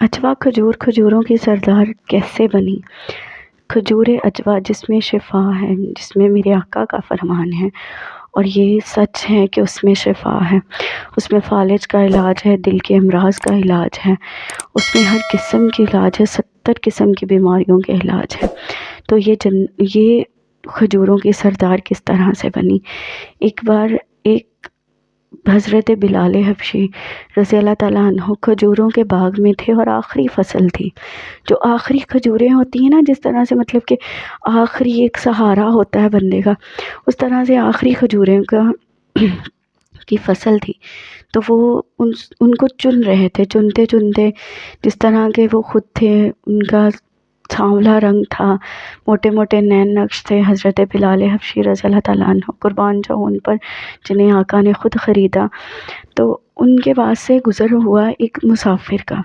अजवा खजूर खजूरों की सरदार कैसे बनी। खजूर अजवा जिसमें शिफा है, जिसमें मेरे आका का फरमान है और ये सच है कि उसमें शिफा है, उसमें फालिज का इलाज है, दिल के अमराज का इलाज है, उसमें हर किस्म की इलाज है, 70 किस्म की बीमारियों के इलाज है। तो ये खजूरों की सरदार किस तरह से बनी। एक बार एक हज़रत बिलाल हबशी रज़ी अल्लाह ताला अन्हु खजूरों के बाग में थे और आखिरी फसल थी। जो आखिरी खजूरें होती हैं ना, जिस तरह से मतलब कि आखिरी एक सहारा होता है बंदे का, उस तरह से आखिरी खजूरें का की फसल थी। तो वो उनको चुन रहे थे, चुनते चुनते जिस तरह के वो खुद थे, उनका सांवला रंग था, मोटे मोटे नैन नक्श थे। हज़रत बिलाल हबशी रज़ी अल्लाह ताला अन्हु कुर्बान जाऊं उन पर, जिन्हें आका ने ख़ुद ख़रीदा। तो उनके पास से गुज़र हुआ एक मुसाफिर का,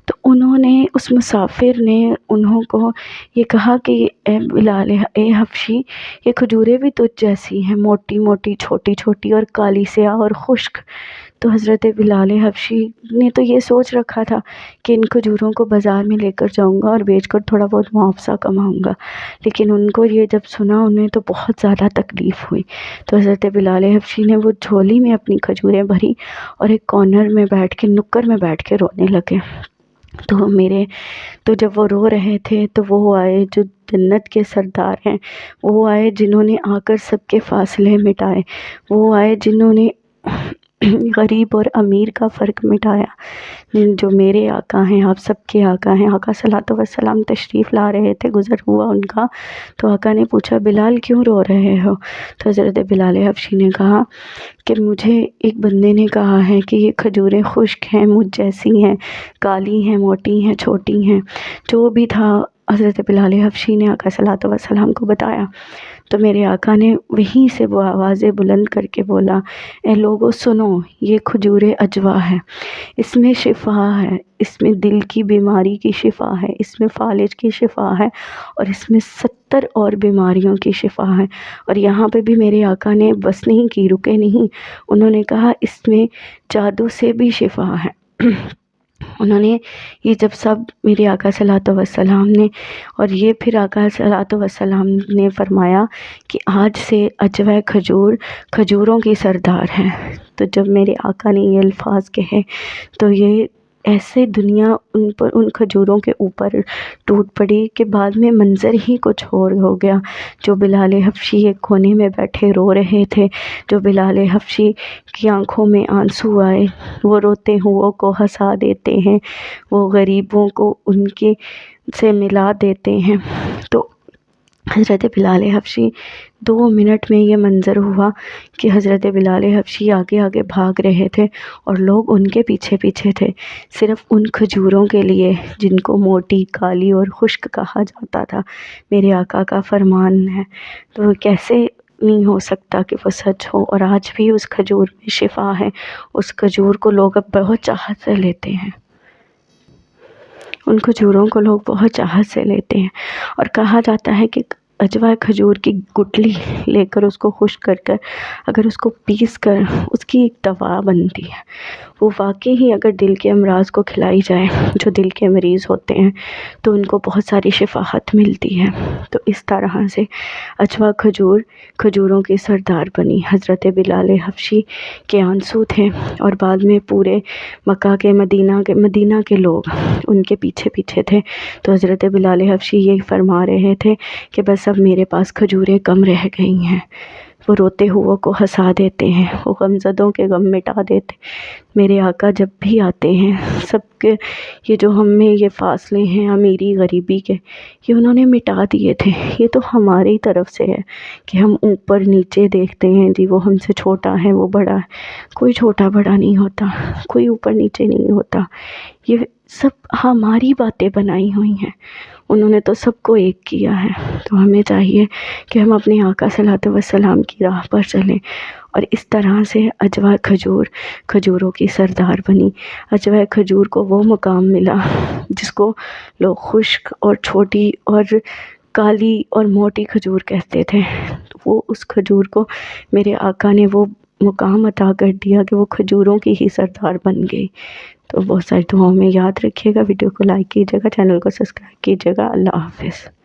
तो उन्होंने उस मुसाफिर ने उन्हों को ये कहा कि ए बिलाल ए हबशी, ये खजूरें भी तुझ जैसी हैं, मोटी मोटी, छोटी छोटी और काली स्याह और खुश्क। तो हज़रत बिलाल हबशी ने तो ये सोच रखा था कि इन खजूरों को बाज़ार में लेकर जाऊंगा और बेचकर थोड़ा बहुत मुआवजा कमाऊंगा, लेकिन उनको ये जब सुना, उन्हें तो बहुत ज़्यादा तकलीफ़ हुई। तो हज़रत बिलाल हबशी ने वो झोली में अपनी खजूरें भरी और एक कॉर्नर में बैठ के, नुक्कड़ में बैठ के रोने लगे। तो जब वो रो रहे थे तो वो आए जो जन्नत के सरदार हैं, वो आए जिन्होंने आकर सबके फासले मिटाए, वो आए जिन्होंने गरीब और अमीर का फ़र्क मिटाया, जो मेरे आका हैं, आप सबके आका हैं। आका सल्लल्लाहु अलैहि वसल्लम तशरीफ़ ला रहे थे, गुज़र हुआ उनका, तो आका ने पूछा, बिलाल क्यों रो रहे हो। तो हज़रत बिलाल हबशी ने कहा कि मुझे एक बंदे ने कहा है कि ये खजूरें खुश्क हैं, मुझ जैसी हैं, काली हैं, मोटी हैं, छोटी हैं। जो भी था, हज़रत बिलाल हबशी ने आका सल्लल्लाहु अलैहि वसल्लम को बताया। तो मेरे आका ने वहीं से वो आवाज़ें बुलंद करके बोला, ए लोगों सुनो, ये खजूर अजवा है, इसमें शिफा है, इसमें दिल की बीमारी की शिफा है, इसमें फालिज की शिफा है और इसमें 70 और बीमारियों की शिफा है। और यहाँ पे भी मेरे आका ने बस नहीं की, रुके नहीं, उन्होंने कहा इसमें जादू से भी शिफा है। उन्होंने ये जब सब मेरे आका सल्लल्लाहु अलैहि वसल्लम ने, और ये फिर आका सल्लल्लाहु अलैहि वसल्लम ने फरमाया कि आज से अजवा खजूर खजूरों की सरदार है। तो जब मेरे आका ने ये अल्फाज कहे तो ये ऐसे दुनिया उन पर, उन खजूरों के ऊपर टूट पड़ी कि बाद में मंज़र ही कुछ और हो गया। जो बिलाल हबशी एक कोने में बैठे रो रहे थे, जो बिलाल हबशी की आंखों में आंसू आए, वो रोते हुओं को हंसा देते हैं, वो गरीबों को उनके से मिला देते हैं। तो हज़रत बिलाल हबशी 2 मिनट में ये मंज़र हुआ कि हज़रत बिलाल हबशी आगे आगे भाग रहे थे और लोग उनके पीछे पीछे थे, सिर्फ़ उन खजूरों के लिए जिनको मोटी, काली और खुश्क कहा जाता था। मेरे आका का फरमान है, तो कैसे नहीं हो सकता कि वो सच हो। और आज भी उस खजूर में शिफा है, उस खजूर को लोग अब बहुत चाहत से लेते हैं, उन खजूरों को लोग बहुत चाहत से लेते हैं। और कहा जाता है कि अजवा खजूर की गुठली लेकर उसको खुश्क कर कर अगर उसको पीस कर उसकी एक दवा बनती है, वो वाकई ही अगर दिल के अमराज को खिलाई जाए, जो दिल के मरीज़ होते हैं, तो उनको बहुत सारी शिफाहत मिलती है। तो इस तरह से अजवा खजूर खजूरों की सरदार बनी। हज़रत बिलाल हबशी के आंसू थे और बाद में पूरे मक्का के मदीना के लोग उनके पीछे पीछे थे। तो हज़रत बिलाल हबशी ये फरमा रहे थे कि बस अब मेरे पास खजूरें कम रह गई हैं। वो रोते हुओं को हंसा देते हैं, वो गमज़दों के गम मिटा देते। मेरे आका जब भी आते हैं, सबके ये जो हम में ये फासले हैं अमीरी गरीबी के, ये उन्होंने मिटा दिए थे। ये तो हमारी तरफ से है कि हम ऊपर नीचे देखते हैं, जी वो हमसे छोटा है, वो बड़ा है। कोई छोटा बड़ा नहीं होता, कोई ऊपर नीचे नहीं होता, ये सब हमारी बातें बनाई हुई हैं। उन्होंने तो सबको एक किया है। तो हमें चाहिए कि हम अपने आका सल्लल्लाहु अलैहि वसल्लम की राह पर चलें और इस तरह से अजवा खजूर खजूरों की सरदार बनी। अजवा खजूर को वो मुकाम मिला जिसको लोग खुश्क और छोटी और काली और मोटी खजूर कहते थे। तो वो उस खजूर को मेरे आका ने वो मुकाम अता कर दिया कि वो खजूरों की ही सरदार बन गई। تو بہت ساری دعاؤں میں یاد رکھیے گا، ویڈیو کو لائک کیجیے گا، چینل کو سبسکرائب کیجیے گا۔ اللہ حافظ۔